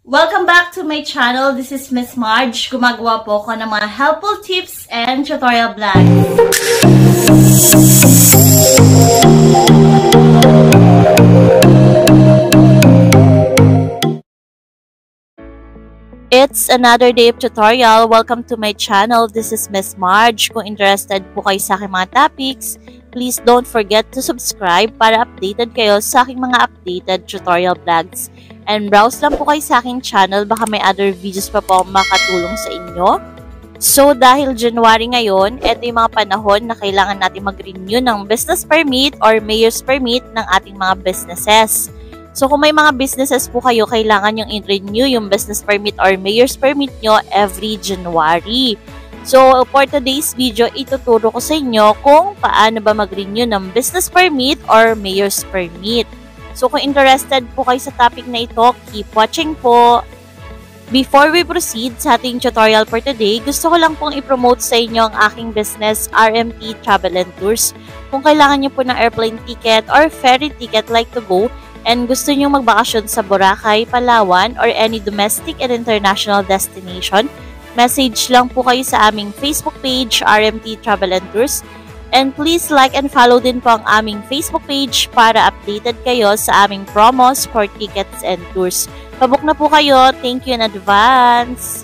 Welcome back to my channel. This is Miss Marge. Gumagawa po ako ng mga helpful tips and tutorial vlogs. It's another day of tutorial. Welcome to my channel. This is Miss Marge. Kung interested po kayo sa aking mga topics, please don't forget to subscribe para updated kayo sa aking mga updated tutorial vlogs. And browse lang po kayo sa aking channel, baka may other videos pa po makatulong sa inyo. So dahil January ngayon, ito yung mga panahon na kailangan natin mag-renew ng business permit or mayor's permit ng ating mga businesses. So kung may mga businesses po kayo, kailangan yung i-renew yung business permit or mayor's permit nyo every January. So for today's video, ituturo ko sa inyo kung paano ba mag-renew ng business permit or mayor's permit. So kung interested po kayo sa topic na ito, keep watching po. Before we proceed sa ating tutorial for today, gusto ko lang pong i-promote sa inyo ang aking business, RMT Travel and Tours. Kung kailangan nyo po ng airplane ticket or ferry ticket like to go, and gusto nyo magbakasyon sa Boracay, Palawan, or any domestic and international destination, message lang po kayo sa aming Facebook page, RMT Travel and Tours. And please like and follow din po ang aming Facebook page para updated kayo sa aming promos for tickets and tours. Pabook na po kayo. Thank you in advance.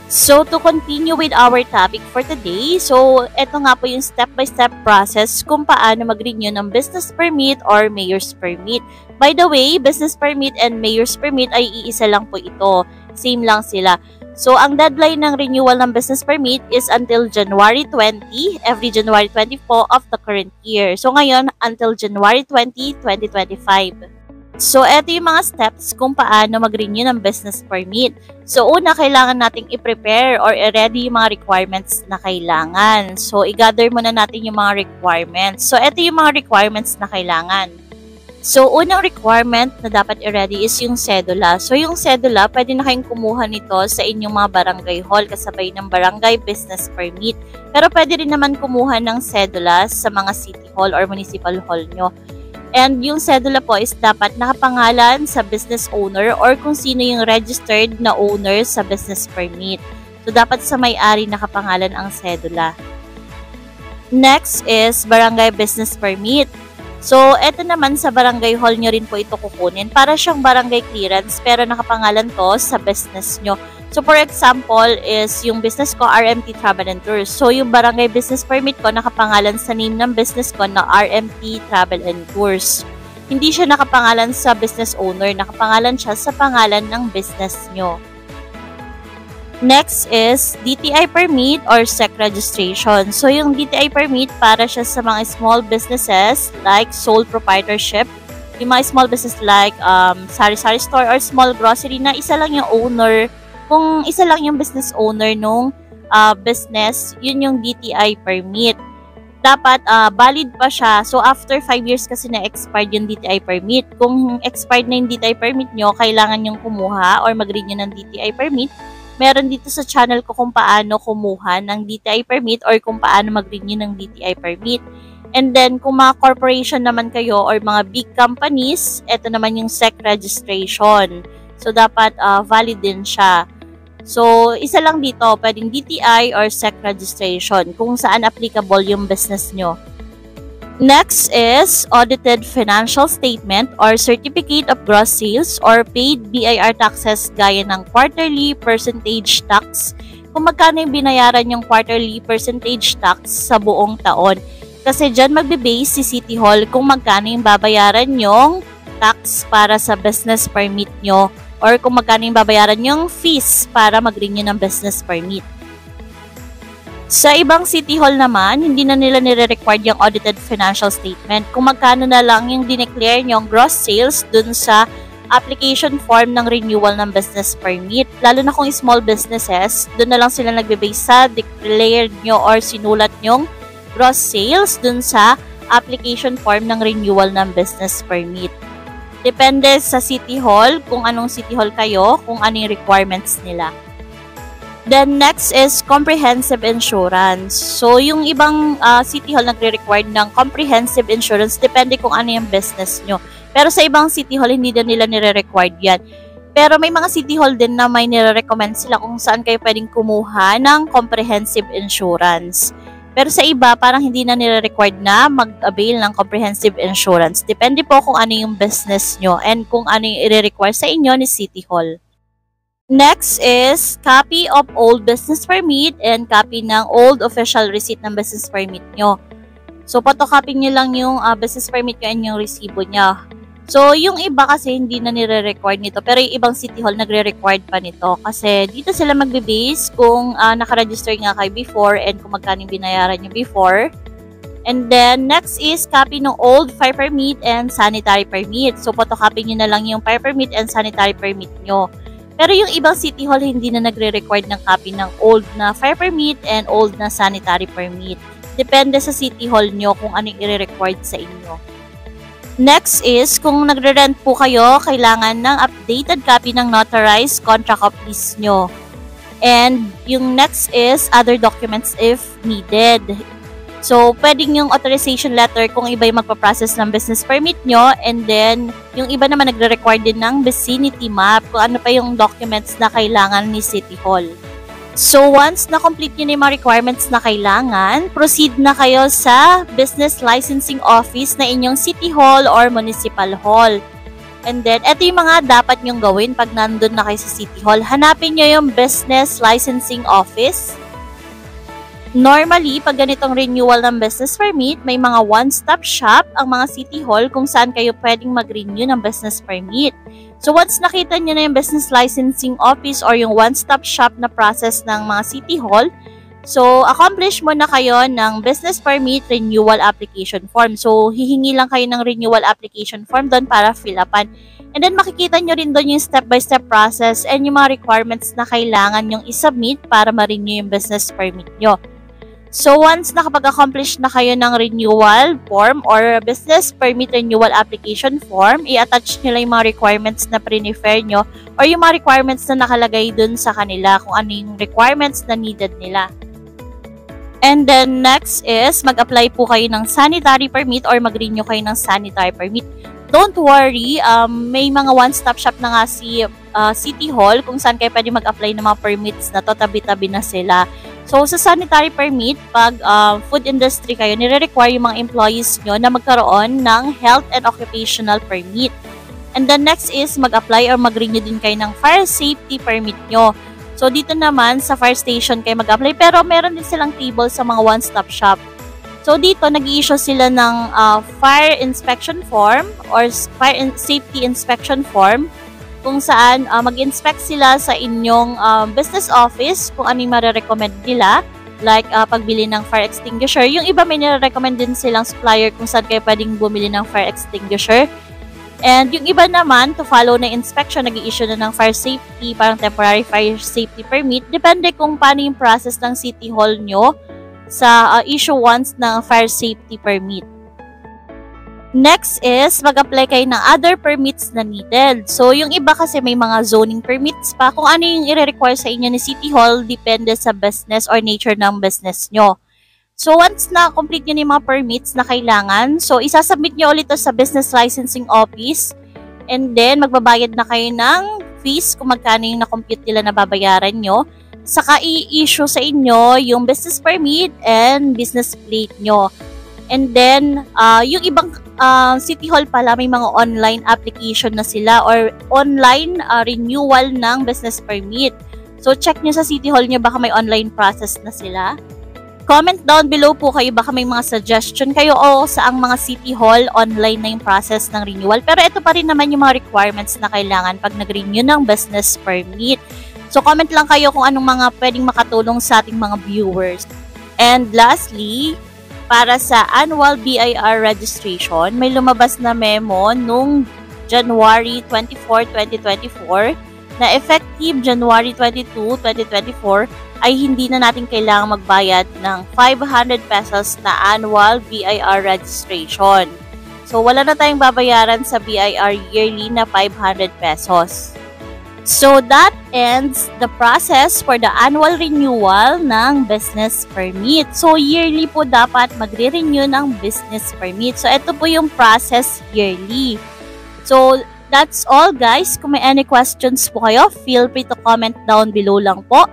So, to continue with our topic for today, so, ito nga po yung step-by-step process kung paano mag-renew ng business permit or mayor's permit. By the way, business permit and mayor's permit ay iisa lang po ito. Same lang sila. So, ang deadline ng renewal ng business permit is until January 20, every January 20 po of the current year. So, ngayon, until January 20, 2025. So, eto yung mga steps kung paano mag-renew ng business permit. So, una, kailangan nating i-prepare or i-ready yung mga requirements na kailangan. So, i-gather muna natin yung mga requirements. So, eto yung mga requirements na kailangan. So, unang requirement na dapat i-ready is yung cedula. So, yung cedula, pwede na kayong kumuha nito sa inyong mga barangay hall kasabay ng barangay business permit. Pero pwede rin naman kumuha ng cedula sa mga city hall or municipal hall nyo. And yung cedula po is dapat nakapangalan sa business owner or kung sino yung registered na owner sa business permit. So, dapat sa may-ari nakapangalan ang cedula. Next is barangay business permit. So, eto naman sa barangay hall nyo rin po ito kukunin. Para siyang barangay clearance pero nakapangalan to sa business nyo. So, for example, is yung business ko, RMT Travel and Tours. So, yung barangay business permit ko, nakapangalan sa name ng business ko na RMT Travel and Tours. Hindi siya nakapangalan sa business owner, nakapangalan siya sa pangalan ng business nyo. Next is DTI permit or SEC registration. So, yung DTI permit, para siya sa mga small businesses like sole proprietorship. Yung mga small business like sari-sari store or small grocery na isa lang yung owner. Kung isa lang yung business owner nung business, yun yung DTI permit. Dapat valid pa siya. So, after 5 years kasi na-expired yung DTI permit. Kung expired na yung DTI permit nyo, kailangan yung kumuha or mag-renew ng DTI permit. Meron dito sa channel ko kung paano kumuha ng DTI permit or kung paano mag-renew ng DTI permit. And then, kung mga corporation naman kayo or mga big companies, ito naman yung SEC registration. So, dapat valid din siya. So, isa lang dito, pwedeng DTI or SEC registration kung saan applicable yung business nyo. Next is audited financial statement or certificate of gross sales or paid BIR taxes gaya ng quarterly percentage tax. Kung magkano yung binayaran yung quarterly percentage tax sa buong taon. Kasi dyan magbe-base si City Hall kung magkano yung babayaran yung tax para sa business permit nyo. Or kung magkano yung babayaran yung fees para mag-renew ng business permit. Sa ibang city hall naman, hindi na nila nire-required yung audited financial statement. Kung magkano na lang yung dineclare yung gross sales dun sa application form ng renewal ng business permit. Lalo na kung small businesses, dun na lang sila nagbe-base sa declared nyo or sinulat nyong gross sales dun sa application form ng renewal ng business permit. Depende sa city hall, kung anong city hall kayo, kung ano yung requirements nila. Then next is comprehensive insurance. So yung ibang city hall nagre-require ng comprehensive insurance, depende kung ano yung business nyo. Pero sa ibang city hall, hindi na nila nire-required yan. Pero may mga City Hall din na may nire-recommend sila kung saan kayo pwedeng kumuha ng comprehensive insurance. Pero sa iba, parang hindi na nire-required na mag-avail ng comprehensive insurance. Depende po kung ano yung business nyo and kung ano yung i-require sa inyo ni City Hall. Next is copy of old business permit and copy ng old official receipt ng business permit nyo. So, photocopy nyo lang yung business permit nyo and yung resibo nyo. So, yung iba kasi hindi na nire-required nito. Pero yung ibang City Hall nagre-required pa nito. Kasi dito sila magbe-base kung nakaregister nga kayo before and kung magkano binayaran nyo before. And then, next is copy ng old fire permit and sanitary permit. So, photocopy nyo na lang yung fire permit and sanitary permit nyo. Pero yung ibang City Hall hindi na nagre-required ng copy ng old na fire permit and old na sanitary permit. Depende sa City Hall nyo kung ano yung i-required sa inyo. Next is, kung nagre-rent po kayo, kailangan ng updated copy ng notarized contract of lease nyo. And yung next is other documents if needed. So, pwedeng yung authorization letter kung iba yung magpaprocess ng business permit nyo. And then, yung iba naman nagre-require din ng vicinity map kung ano pa yung documents na kailangan ni City Hall. So, once na-complete nyo na yung mga requirements na kailangan, proceed na kayo sa business licensing office na inyong City Hall or Municipal Hall. And then, ito yung mga dapat nyong gawin pag nandun na kayo sa City Hall. Hanapin nyo yung business licensing office. Normally, pag ganitong renewal ng business permit, may mga one-stop shop ang mga City Hall kung saan kayo pwedeng mag-renew ng business permit. So, once nakita nyo na yung business licensing office or yung one-stop shop na process ng mga City Hall, so, accomplish mo na kayo ng business permit renewal application form. So, hihingi lang kayo ng renewal application form doon para fill upan. And then, makikita nyo rin doon yung step-by-step process and yung mga requirements na kailangan nyong isubmit para ma-renew yung business permit nyo. So, once nakapag-accomplish na kayo ng renewal form or business permit renewal application form, i-attach nyo lang yung mga requirements na pre-refer nyo or yung mga requirements na nakalagay dun sa kanila kung ano yung requirements na needed nila. And then, next is, mag-apply po kayo ng sanitary permit or mag-renew kayo ng sanitary permit. Don't worry, may mga one-stop shop na nga si City Hall kung saan kayo pwede mag-apply ng mga permits na to, tabi-tabi na sila. So, sa sanitary permit, pag food industry kayo, nire-require yung mga employees nyo na magkaroon ng health and occupational permit. And then next is, mag-apply or mag-renew din kayo ng fire safety permit nyo. So, dito naman, sa fire station kayo mag-apply, pero meron din silang table sa mga one-stop shop. So, dito, nag-i-issue sila ng fire inspection form or fire safety inspection form kung saan mag-inspect sila sa inyong business office kung ano yung marirecommend nila. Like, pagbili ng fire extinguisher. Yung iba may nire-recommend din silang supplier kung saan kayo pwedeng bumili ng fire extinguisher. And yung iba naman, to follow na inspection, nag-i-issue na ng fire safety, parang temporary fire safety permit. Depende kung paano yung process ng City Hall nyo sa issuance ng fire safety permit. Next is, mag-apply kayo ng other permits na needed. So, yung iba kasi may mga zoning permits pa. Kung ano yung i-require sa inyo ni City Hall, depende sa business or nature ng business nyo. So, once na complete nyo na yung mga permits na kailangan, so, isasubmit nyo ulit sa business licensing office. And then, magbabayad na kayo ng fees kung magkano yung na-compute nila na babayaran nyo. Saka i-issue sa inyo yung business permit and business plate nyo. And then, yung ibang City Hall pala, may mga online application na sila or online renewal ng business permit. So, check nyo sa City Hall nyo, baka may online process na sila. Comment down below po kayo, baka may mga suggestion kayo o sa ang mga City Hall online na yung process ng renewal. Pero ito pa rin naman yung mga requirements na kailangan pag nag-renew ng business permit. So, comment lang kayo kung anong mga pwedeng makatulong sa ating mga viewers. And lastly, para sa annual BIR registration, may lumabas na memo nung January 24, 2024 na effective January 22, 2024 ay hindi na natin kailangang magbayad ng 500 pesos na annual BIR registration. So, wala na tayong babayaran sa BIR yearly na 500 pesos. So, that ends the process for the annual renewal ng business permit. So, yearly po dapat magre-renew ng business permit. So, ito po yung process yearly. So, That's all guys. Kung may any questions po kayo, feel free to comment down below lang po.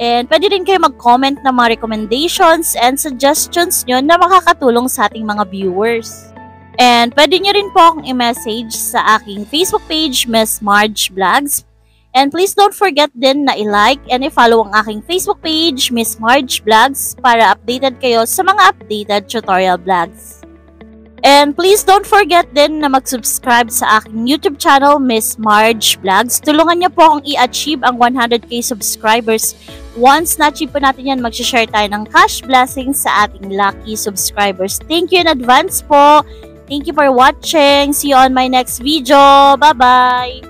And pwede rin kayo mag-comment ng mga recommendations and suggestions nyo na makakatulong sa ating mga viewers. And pwede nyo rin po akong i-message sa aking Facebook page, Miss Marge Vlogs. And please don't forget din na i-like and i-follow ang aking Facebook page, Miss Marge Vlogs, para updated kayo sa mga updated tutorial vlogs. And please don't forget din na mag-subscribe sa aking YouTube channel, Miss Marge Vlogs. Tulungan niyo po akong i-achieve ang 100k subscribers. Once na-achieve po natin yan, mag-share tayo ng cash blessings sa ating lucky subscribers. Thank you in advance po. Thank you for watching. See you on my next video. Bye-bye!